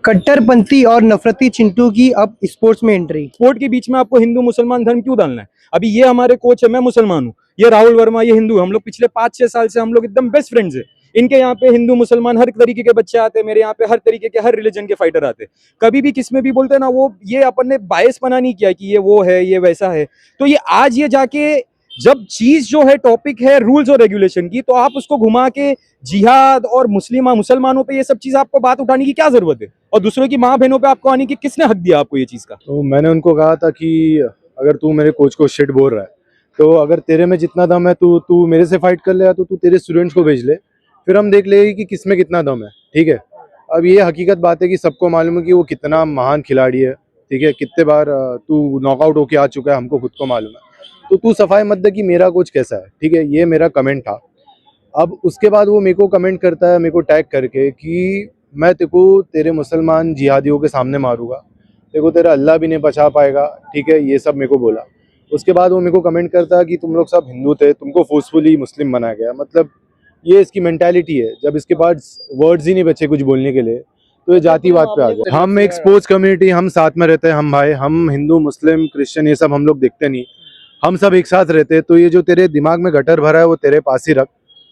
कट्टरपंथी और नफरती चिंटू की अब स्पोर्ट्स में एंट्री। स्पोर्ट के बीच में आपको हिंदू मुसलमान धर्म क्यों डालना है? अभी ये हमारे कोच है, मैं मुसलमान हूँ, ये राहुल वर्मा ये हिंदू है। हम लोग पिछले 5-6 साल से हम लोग एकदम बेस्ट फ्रेंड्स है। इनके यहाँ पे हिंदू मुसलमान हर तरीके के बच्चे आते हैं, मेरे यहाँ पे हर तरीके के हर रिलीजन के फाइटर आते हैं। कभी भी किसमें भी बोलते हैं ना, वो ये अपन ने बायस बना नहीं किया कि ये वो है ये वैसा है। तो ये आज ये जाके जब चीज जो है टॉपिक है रूल्स और रेगुलेशन की, तो आप उसको घुमा के जिहाद और मुसलमानों पे ये सब चीज आपको बात उठाने की क्या जरूरत है? और दूसरों की माँ बहनों पे आपको आने की किसने हक दिया आपको ये चीज का? तो मैंने उनको कहा था कि अगर तू मेरे कोच को शिट बोल रहा है तो अगर तेरे में जितना दम है तू मेरे से फाइट कर ले, या तो तू तेरे स्टूडेंट्स को भेज ले, फिर हम देख लेंगे कि किसमें कितना दम है। ठीक है, अब ये हकीकत बात है कि सबको मालूम है कि वो कितना महान खिलाड़ी है। ठीक है, कितने बार तू नॉकआउट होके आ चुका है, हमको खुद को मालूम है। तो तू सफाई मत दे कि मेरा कोच कैसा है। ठीक है, ये मेरा कमेंट था। अब उसके बाद वो मेरे को कमेंट करता है, मेरे को टैग करके कि मैं तेको तेरे मुसलमान जिहादियों के सामने मारूंगा, तेको तेरा अल्लाह भी नहीं बचा पाएगा। ठीक है, ये सब मेरे को बोला। उसके बाद वो मेरे को कमेंट करता है कि तुम लोग सब हिंदू थे, तुमको फोर्सफुली मुस्लिम बनाया गया। मतलब ये इसकी मेंटालिटी है। जब इसके पास वर्ड्स ही नहीं बचे कुछ बोलने के लिए, तो ये जातिवाद पे आ गया। हम एक स्पोर्ट्स कम्युनिटी, हम साथ में रहते हैं, हम भाई, हम हिंदू मुस्लिम क्रिश्चियन ये सब हम लोग देखते नहीं, हम सब एक साथ रहते हैं। तो ये जो तेरे दिमाग में गटर भरा है वो तेरे पास ही रख।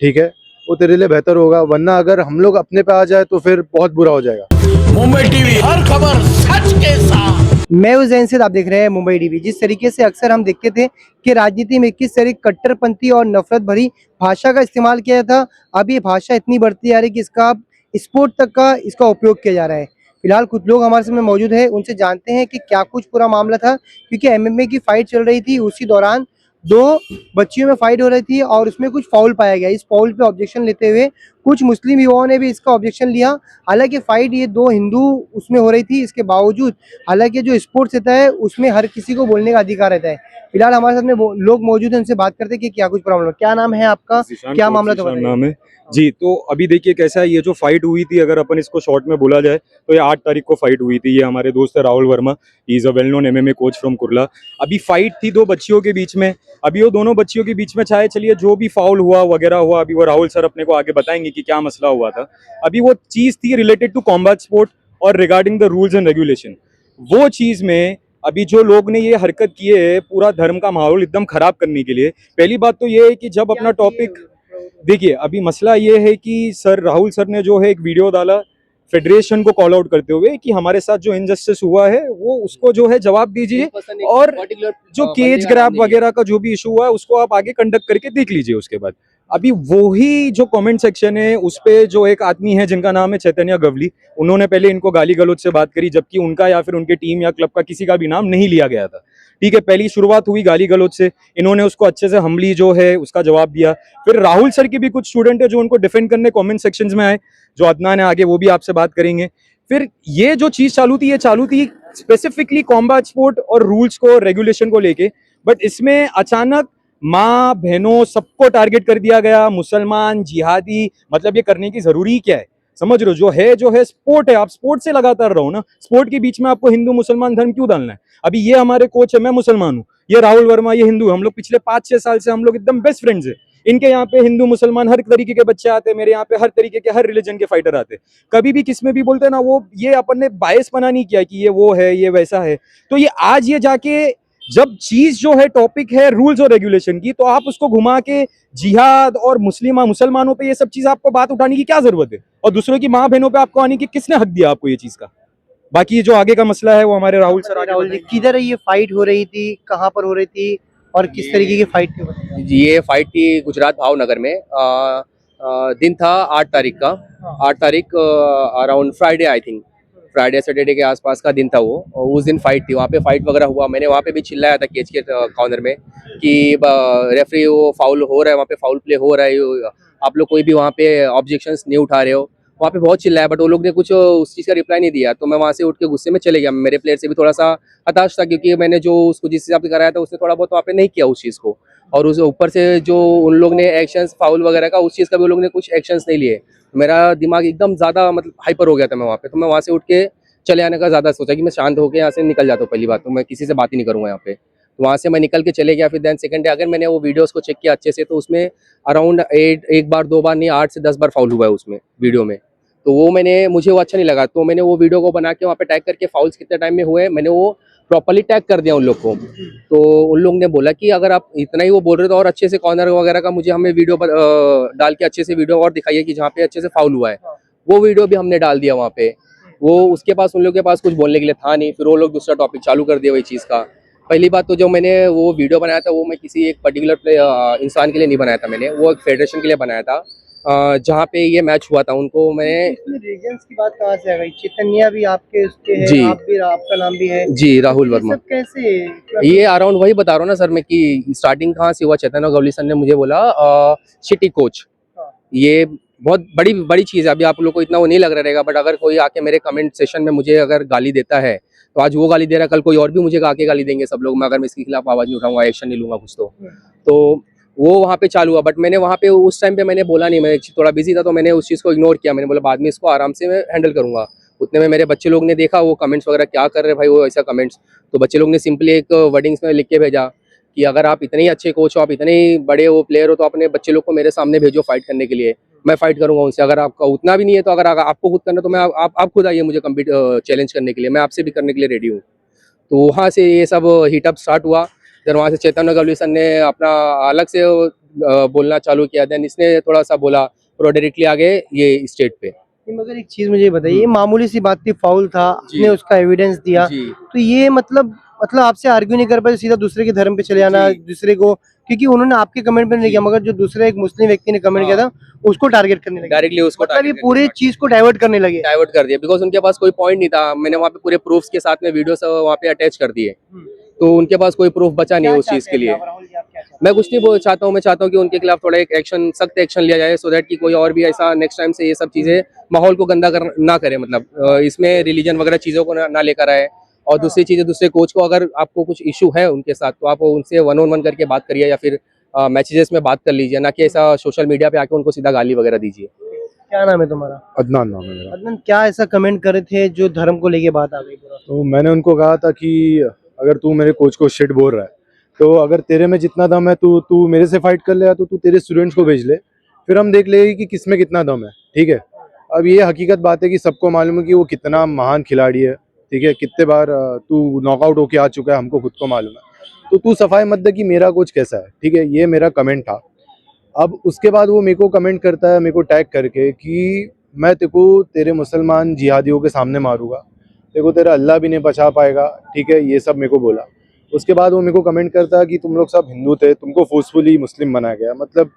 ठीक है, वो तेरे लिए बेहतर होगा, वरना अगर हम लोग अपने पे आ जाए तो फिर बहुत बुरा हो जाएगा। मुंबई टीवी, हर खबर सच के साथ। मैं उस जैन से आप देख रहे हैं मुंबई टीवी। जिस तरीके से अक्सर हम देखते थे कि राजनीति में किस तरह कट्टरपंथी और नफरत भरी भाषा का इस्तेमाल किया था, अब ये भाषा इतनी बढ़ती जा रही है कि इसका अब स्पोर्ट तक का इसका उपयोग किया जा रहा है। फिलहाल कुछ लोग हमारे सामने मौजूद है, उनसे जानते हैं कि क्या कुछ पूरा मामला था। क्योंकि एमएमए की फाइट चल रही थी, उसी दौरान दो बच्चियों में फाइट हो रही थी और उसमें कुछ फाउल पाया गया। इस फाउल पे ऑब्जेक्शन लेते हुए कुछ मुस्लिम युवाओं ने भी इसका ऑब्जेक्शन लिया। हालांकि फाइट ये दो हिंदू उसमें हो रही थी, इसके बावजूद हालांकि जो स्पोर्ट्स रहता है उसमें हर किसी को बोलने का अधिकार रहता है। फिलहाल हमारे साथ में लोग मौजूद हैं, उनसे बात करते हैं कि क्या कुछ प्रॉब्लम है। क्या नाम है आपका, क्या मामला था? नाम है जी। तो अभी देखिए कैसा है, ये जो फाइट हुई थी, अगर अपन इसको शॉर्ट में बोला जाए तो ये 8 तारीख को फाइट हुई थी। ये हमारे दोस्त है Rahul Verma, he is a well known MMA coach from Kurla. अभी फाइट थी दो बच्चियों के बीच में। अभी वो दोनों बच्चियों के बीच में चाहे चलिए जो भी फाउल हुआ वगैरह हुआ, अभी वो राहुल सर अपने को आगे बताएंगे कि क्या मसला हुआ था। अभी वो चीज थी रिलेटेड टू कॉम्बैट स्पोर्ट और regarding the rules and regulation. वो चीज में अभी जो लोग ने ये हरकत की है पूरा धर्म का माहौल एकदम खराब करने के लिए। पहली बात तो ये है कि जब अपना टॉपिक देखिए, अभी मसला ये है कि सर राहुल सर ने जो है एक वीडियो डाला फेडरेशन को कॉल आउट करते हुए कि हमारे साथ जो इनजस्टिस हुआ है वो उसको जो है जवाब दीजिए, और जो केज ग्रैब वगैरह का जो भी इशू हुआ है उसको आप आगे कंडक्ट करके देख लीजिए। उसके बाद अभी वही जो कमेंट सेक्शन है उस पे जो एक आदमी है जिनका नाम है चैतन्य गवली, उन्होंने पहले इनको गाली गलौज से बात करी, जबकि उनका या फिर उनके टीम या क्लब का किसी का भी नाम नहीं लिया गया था। ठीक है, पहली शुरुआत हुई गाली गलौज से, इन्होंने उसको अच्छे से हम्बली जो है उसका जवाब दिया। फिर राहुल सर के भी कुछ स्टूडेंट है जो उनको डिफेंड करने कमेंट सेक्शंस में आए, जो अदनान है आगे वो भी आपसे बात करेंगे। फिर ये जो चीज चालू थी, ये चालू थी स्पेसिफिकली कॉम्बैट स्पोर्ट और रूल्स को रेगुलेशन को लेके, बट इसमें अचानक माँ बहनों सबको टारगेट कर दिया गया, मुसलमान जिहादी। मतलब ये करने की जरूरी क्या है? समझ रहे हो, जो है स्पोर्ट है, आप स्पोर्ट से लगातार रहो ना। स्पोर्ट के बीच में आपको हिंदू मुसलमान धर्म क्यों डालना है? अभी ये हमारे कोच है, मैं मुसलमान हूँ, ये राहुल वर्मा ये हिंदू है। हम लोग पिछले 5-6 साल से हम लोग एकदम बेस्ट फ्रेंड्स है। इनके यहाँ पे हिंदू मुसलमान हर तरीके के बच्चे आते हैं, मेरे यहाँ पे हर तरीके के हर रिलीजन के फाइटर आते हैं। कभी भी किसमें भी बोलते हैं ना, वो ये अपन ने बायस बना नहीं किया कि ये वो है ये वैसा है। तो ये आज ये जाके जब चीज जो है टॉपिक है रूल्स और रेगुलेशन की, तो आप उसको घुमा के जिहाद और मुसलमानों पे ये सब चीज आपको बात उठाने की क्या जरूरत है? और दूसरों की माँ बहनों पे आपको आने की किसने हक दिया आपको ये चीज का? बाकी जो आगे का मसला है वो हमारे राहुल सर आगे राहुल जी, किधर ये फाइट हो रही थी, कहाँ पर हो रही थी और किस तरीके की फाइट थी? ये फाइट थी गुजरात भावनगर में। दिन था 8 तारीख का। 8 तारीख around Friday, I think Friday Saturday के आसपास का दिन था वो। और उस दिन फाइट थी, वहाँ पे फाइट वगैरह हुआ। मैंने वहाँ पे भी चिल्लाया था केज के कॉर्नर में कि रेफरी वो फाउल हो रहा है, वहाँ पे फाउल प्ले हो रहा है, आप लोग कोई भी वहाँ पे ऑब्जेक्शंस नहीं उठा रहे हो। वहाँ पे बहुत चिल्लाया, बट वो लोग ने कुछ उस चीज़ का रिप्लाई नहीं दिया। तो मैं वहाँ से उठ के गुस्से में चले गया। मेरे प्लेयर से भी थोड़ा सा हताश था, क्योंकि मैंने जो उसको जिस हिसाब से कराया था उसने थोड़ा बहुत वहाँ पे नहीं किया उस चीज़ को। और उस ऊपर से जो उन लोग ने एक्शंस फाउल वगैरह का, उस चीज़ का भी उन लोग ने कुछ एक्शंस नहीं लिए। मेरा दिमाग एकदम ज़्यादा मतलब हाइपर हो गया था मैं वहाँ पे। तो मैं वहाँ से उठ के चले आने का ज़्यादा सोचा कि मैं शांत होकर यहाँ से निकल जाता हूँ। पहली बात तो मैं किसी से बात ही नहीं करूँगा यहाँ पे। तो वहाँ से मैं निकल के चले गया। फिर देन सेकंड डे अगर मैंने वो वीडियोस को चेक किया अच्छे से, तो उसमें अराउंड 1 बार 2 बार नहीं 8 से 10 बार फाउल हुआ है उसमें वीडियो में। तो वो मुझे वो अच्छा नहीं लगा, तो मैंने वो वीडियो को बना के वहाँ पे टैग करके फाउल्स कितने टाइम में हुए मैंने वो प्रॉपर्ली टैग कर दिया उन लोग को। तो उन लोग ने बोला कि अगर आप इतना ही वो बोल रहे हो तो और अच्छे से कॉर्नर वगैरह का मुझे हमें वीडियो डाल के अच्छे से वीडियो और दिखाइए कि जहाँ पे अच्छे से फाउल हुआ है। वो वीडियो भी हमने डाल दिया वहाँ पे। वो उसके पास उन लोगों के पास कुछ बोलने के लिए था नहीं, फिर वो लोग दूसरा टॉपिक चालू कर दिया वही चीज़ का। पहली बात तो जो मैंने वो वीडियो बनाया था वो मैं किसी एक पर्टिकुलर इंसान के लिए नहीं बनाया था, मैंने वो एक फेडरेशन के लिए बनाया था जहाँ पे ये मैच हुआ था उनको मैं। इसमें रीजन्स की बात कहाँ से आ गई? चैतन्या भी आपके उसके हैं, जी। आप भी, आपका नाम भी है, जी, राहुल ये वर्मा। सब कैसे? ये अराउंड वही बता रहा हूँ ना सर मैं कि स्टार्टिंग कहाँ से हुआ। चैतन्य गवली सर ने मुझे बोला शिटी कोच, ये बहुत बड़ी बड़ी चीज़ है। अभी आप लोग को इतना वो नहीं लग रहा रहेगा, बट अगर कोई आके मेरे कमेंट सेशन में मुझे अगर गाली देता है तो आज वो गाली दे रहा है, कल कोई और भी मुझे आके गाली देंगे सब लोग, मैं अगर मैं इसके खिलाफ आवाज़ नहीं उठाऊंगा, एक्शन नहीं लूंगा कुछ तो वो वहाँ पे चालू हुआ। बट मैंने वहाँ पे उस टाइम पे मैंने बोला नहीं, मैं थोड़ा बिजी था तो मैंने उस चीज़ को इग्नोर किया। मैंने बोला बाद में इसको आराम से मैं हैंडल करूंगा। उतने में मेरे बच्चे लोग ने देखा वो कमेंट्स वगैरह क्या कर रहे भाई वो ऐसा कमेंट्स, तो बच्चे लोग ने सिंपली एक वर्डिंग्स में लिख के भेजा कि अगर आप इतने ही अच्छे कोच हो, आप इतने ही बड़े वो प्लेयर हो तो अपने बच्चे लोग को मेरे सामने भेजो फाइट करने के लिए, मैं फाइट करूंगा उनसे। अगर आपका उतना भी नहीं है तो अगर आपको खुद करना तो मैं आप खुद आइए मुझे चैलेंज करने के लिए, मैं आपसे भी करने के लिए रेडी हूँ। तो वहाँ से ये सब हीटअप स्टार्ट हुआ। फिर वहाँ से चैतन्य गवली सर ने अपना अलग से बोलना चालू किया, देन इसने थोड़ा सा बोला थोड़ा डायरेक्टली आगे ये स्टेट पे। मगर एक चीज मुझे बताइए, मामूली सी बात थी, फाउल था, जी। आपने उसका एविडेंस दिया, जी। तो ये मतलब आपसे आर्ग्यू नहीं कर पाए, सीधा दूसरे के धर्म पे चले जाना, जी। दूसरे को, क्योंकि उन्होंने आपके कमेंट पे नहीं जी। किया, मगर जो दूसरे एक मुस्लिम व्यक्ति ने कमेंट हाँ। किया था उसको टारगेट करने लगे, डायरेक्टली उसको मतलब ये target पूरे करके चीज को डाइवर्ट करने लगे। डाइवर्ट कर दिया, बिकॉज उनके पास कोई पॉइंट नहीं था। मैंने वहाँ पे पूरे प्रूफ्स के साथ में वीडियोस वहाँ पे अटैच कर दिए, तो उनके पास कोई प्रूफ बचा नहीं उस चीज के लिए। मैं कुछ नहीं बोल चाहता हूँ, मैं चाहता हूँ कि उनके खिलाफ थोड़ा एक एक्शन, सख्त एक्शन लिया जाए, सो दैट कि कोई और भी ऐसा नेक्स्ट टाइम से ये सब चीजें माहौल को गंदा ना करे, मतलब इसमें रिलीजन वगैरह चीजों को ना लेकर आए। और दूसरी चीजें, दूसरे कोच को अगर आपको कुछ इशू है उनके साथ तो आप उनसे 1-on-1 करके बात करिए या फिर मैसेजेस में बात कर लीजिए, ना कि ऐसा सोशल मीडिया पे आके उनको सीधा गाली वगैरह दीजिए। क्या नाम है तुम्हारा? अदनान नाम है मेरा। अदनान, क्या ऐसा कमेंट करे थे जो धर्म को लेके बात आ गई पूरा? तो मैंने उनको कहा था कि अगर तू मेरे कोच को शिट बोल रहा है तो अगर तेरे में जितना दम है तू तू मेरे से फाइट कर ले, या तो तू तेरे स्टूडेंट्स को भेज ले, फिर हम देख लेंगे कि किसमें कितना दम है, ठीक है। अब ये हकीकत बात है कि सबको मालूम है कि वो कितना महान खिलाड़ी है, ठीक है। कितने बार तू नॉकआउट होके आ चुका है, हमको खुद को मालूम है। तो तू सफाई मत दे कि मेरा कोच कैसा है, ठीक है। ये मेरा कमेंट था। अब उसके बाद वो मेरे को कमेंट करता है, मेरे को टैग करके कि मैं तेको तेरे मुसलमान जिहादियों के सामने मारूंगा, तेको तेरा अल्लाह भी नहीं बचा पाएगा, ठीक है। ये सब मेरे को बोला। उसके बाद वो मेरे को कमेंट करता है कि तुम लोग सब हिंदू थे, तुमको फोर्सफुली मुस्लिम बनाया गया। मतलब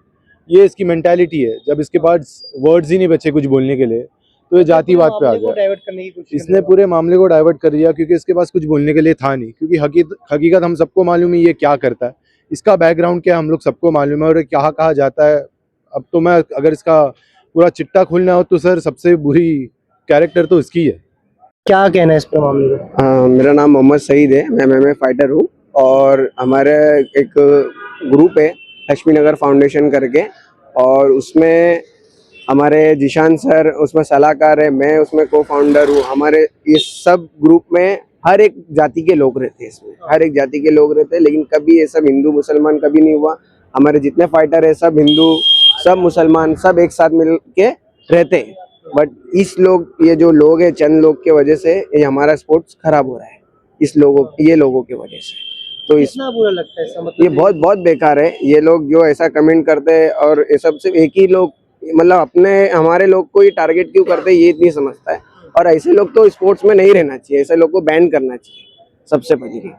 ये इसकी मेंटालिटी है। जब इसके पास वर्ड्स ही नहीं बचे कुछ बोलने के लिए तो ये जातिवाद पे आ गया। डाइवर्ट करने की कोशिश इसने पूरे मामले को डाइवर्ट कर दिया क्योंकि इसके पास कुछ बोलने के लिए था नहीं। क्योंकि हकीकत हम सबको मालूम है ये क्या करता है, इसका बैकग्राउंड क्या हम लोग सबको मालूम है, और कहाँ कहाँ जाता है। अब तो मैं अगर इसका पूरा चिट्टा खोलना हो तो सर सबसे बुरी कैरेक्टर तो इसकी है। क्या कहना है इस पे मामले में? मेरा नाम मोहम्मद सईद है, मैं MMA फाइटर हूँ और हमारे एक ग्रुप है लक्ष्मी नगर फाउंडेशन करके, और उसमें हमारे जिशान सर उसमें सलाहकार है, मैं उसमें को फाउंडर हूँ। हमारे इस सब ग्रुप में हर एक जाति के लोग रहते हैं, इसमें हर एक जाति के लोग रहते हैं, लेकिन कभी ये सब हिंदू मुसलमान कभी नहीं हुआ। हमारे जितने फाइटर है सब हिंदू, सब मुसलमान, सब एक साथ मिल के रहते हैं। बट ये जो लोग हैं, चंद लोग के वजह से ये हमारा स्पोर्ट्स खराब हो रहा है, ये लोगों के वजह से। तो कितना बुरा लगता है ऐसा, मतलब ये बहुत बहुत बेकार है। ये लोग जो ऐसा कमेंट करते हैं, और ये सब सिर्फ एक ही लोग, मतलब हमारे लोग को ही टारगेट क्यों करते हैं ये नहीं समझता है। और ऐसे लोग तो स्पोर्ट्स में नहीं रहना चाहिए, ऐसे लोग को बैन करना चाहिए सबसे पहले।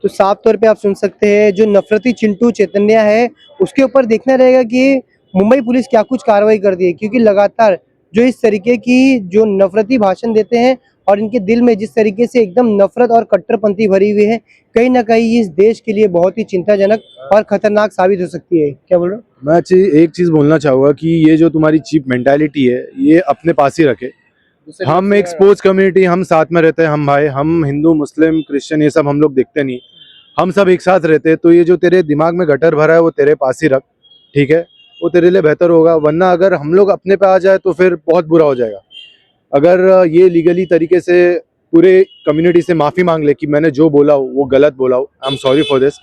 तो साफ तौर पे आप सुन सकते हैं, जो नफरती चिंटू चैतन्या है उसके ऊपर देखना रहेगा कि मुंबई पुलिस क्या कुछ कार्रवाई कर दी है, क्योंकि लगातार जो इस तरीके की जो नफरती भाषण देते हैं और इनके दिल में जिस तरीके से एकदम नफरत और कट्टरपंथी भरी हुई है, कहीं ना कहीं इस देश के लिए बहुत ही चिंताजनक और खतरनाक साबित हो सकती है। क्या बोल रहे हो? मैं एक चीज़ बोलना चाहूँगा कि ये जो तुम्हारी चीप मेंटालिटी है ये अपने पास ही रखे। हम एक स्पोर्ट्स कम्युनिटी, हम साथ में रहते हैं, हम भाई, हम हिंदू मुस्लिम क्रिश्चियन ये सब हम लोग देखते नहीं, हम सब एक साथ रहते हैं। तो ये जो तेरे दिमाग में गटर भरा है वो तेरे पास ही रख, ठीक है। वो तेरे लिए बेहतर होगा, वरना अगर हम लोग अपने पे आ जाए तो फिर बहुत बुरा हो जाएगा। अगर ये लीगली तरीके से पूरे कम्युनिटी से माफ़ी मांग ले कि मैंने जो बोला वो गलत बोला, I am sorry for this,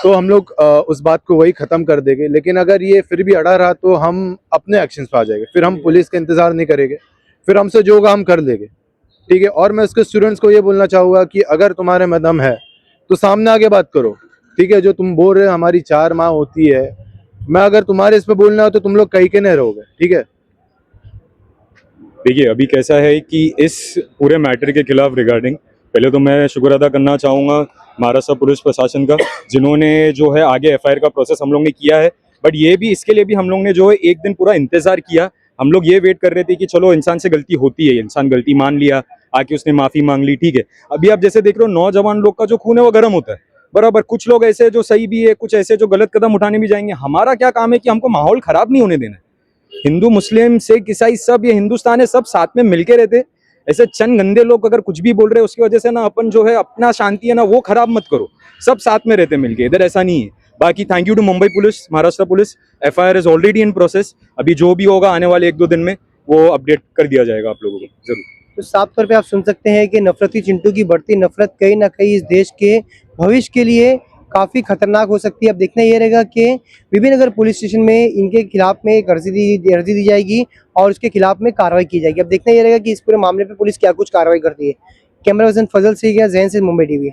तो हम लोग उस बात को वही ख़त्म कर देंगे। लेकिन अगर ये फिर भी अड़ा रहा तो हम अपने एक्शंस पे आ जाएंगे, फिर हम पुलिस का इंतज़ार नहीं करेंगे, फिर हमसे जो काम कर लेंगे, ठीक है। और मैं उसके स्टूडेंट्स को ये बोलना चाहूँगा कि अगर तुम्हारे में दम है तो सामने आके बात करो, ठीक है। जो तुम बोल रहे हो हमारी 4 माह होती है, मैं अगर तुम्हारे इस पे बोलना हो तो तुम लोग कहीं के नहीं रहोगे, ठीक है। देखिए अभी कैसा है कि इस पूरे मैटर के खिलाफ रिगार्डिंग पहले तो मैं शुक्र अदा करना चाहूँगा महाराष्ट्र पुलिस प्रशासन का, जिन्होंने जो है आगे एफआईआर का प्रोसेस हम लोग ने किया है। बट ये भी इसके लिए भी हम लोग ने जो है एक दिन पूरा इंतजार किया। हम लोग ये वेट कर रहे थे कि चलो इंसान से गलती होती है, इंसान गलती मान लिया, आके उसने माफ़ी मांग ली, ठीक है। अभी आप जैसे देख रहे हो नौजवान लोग का जो खून है वो गर्म होता है, बराबर। कुछ लोग ऐसे जो सही भी है, कुछ ऐसे जो गलत कदम उठाने भी जाएंगे। हमारा क्या काम है कि हमको माहौल खराब नहीं होने देना है। हिंदू मुस्लिम सिख ईसाई सब ये हिंदुस्तान है, सब साथ में मिलके रहते। ऐसे चंद गंदे लोग अगर कुछ भी बोल रहे हैं उसकी वजह से ना अपन जो है अपना शांति है ना वो खराब मत करो। सब साथ में रहते मिलके, इधर ऐसा नहीं है। बाकी thank you to Mumbai police, Maharashtra police. FIR is already in process. अभी जो भी होगा आने वाले 1-2 दिन में वो अपडेट कर दिया जाएगा आप लोगों को जरूर। तो साफ तौर पे आप सुन सकते हैं कि नफरती चिंटू की बढ़ती नफरत कहीं ना कहीं इस देश के भविष्य के लिए काफ़ी खतरनाक हो सकती है। अब देखना ये रहेगा कि विभिन्न नगर पुलिस स्टेशन में इनके खिलाफ में एक अर्जी दी जाएगी और उसके खिलाफ में कार्रवाई की जाएगी। अब देखना ये रहेगा कि इस पूरे मामले पे पुलिस क्या कुछ कार्रवाई करती है। कैमरा पर्सन फजल से जैन से मुंबई टीवी।